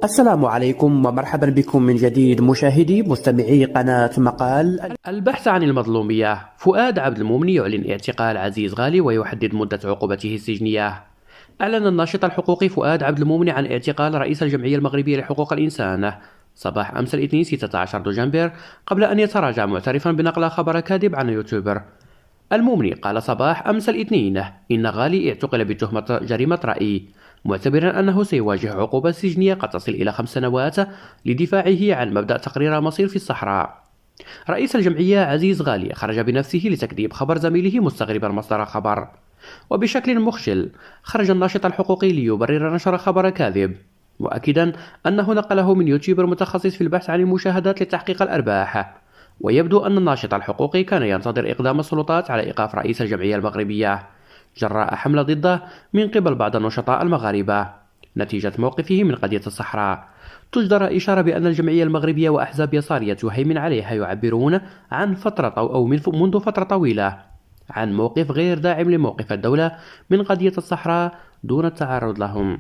السلام عليكم ومرحبا بكم من جديد مشاهدي مستمعي قناة مقال. البحث عن المظلومية. فؤاد عبد المؤمن يعلن اعتقال عزيز غالي ويحدد مدة عقوبته السجنية. أعلن الناشط الحقوقي فؤاد عبد المؤمن عن اعتقال رئيس الجمعية المغربية لحقوق الإنسان صباح أمس الاثنين 16 دجنبر، قبل أن يتراجع معترفا بنقل خبر كاذب عن يوتيوبر. المؤمن قال صباح أمس الاثنين إن غالي اعتقل بتهمة جريمة رأي، معتبرا أنه سيواجه عقوبة سجنية قد تصل إلى 5 سنوات لدفاعه عن مبدأ تقرير مصير في الصحراء. رئيس الجمعية عزيز غالي خرج بنفسه لتكذيب خبر زميله مستغربا مصدر خبر، وبشكل مخجل خرج الناشط الحقوقي ليبرر نشر خبر كاذب، مؤكدا أنه نقله من يوتيوبر متخصص في البحث عن المشاهدات لتحقيق الأرباح. ويبدو أن الناشط الحقوقي كان ينتظر إقدام السلطات على إيقاف رئيس الجمعية المغربية جراء حملة ضده من قبل بعض النشطاء المغاربة نتيجة موقفه من قضية الصحراء. تجدر إشارة بأن الجمعية المغربية وأحزاب يسارية تهيمن عليها يعبرون عن منذ فترة طويلة عن موقف غير داعم لموقف الدولة من قضية الصحراء دون التعرض لهم.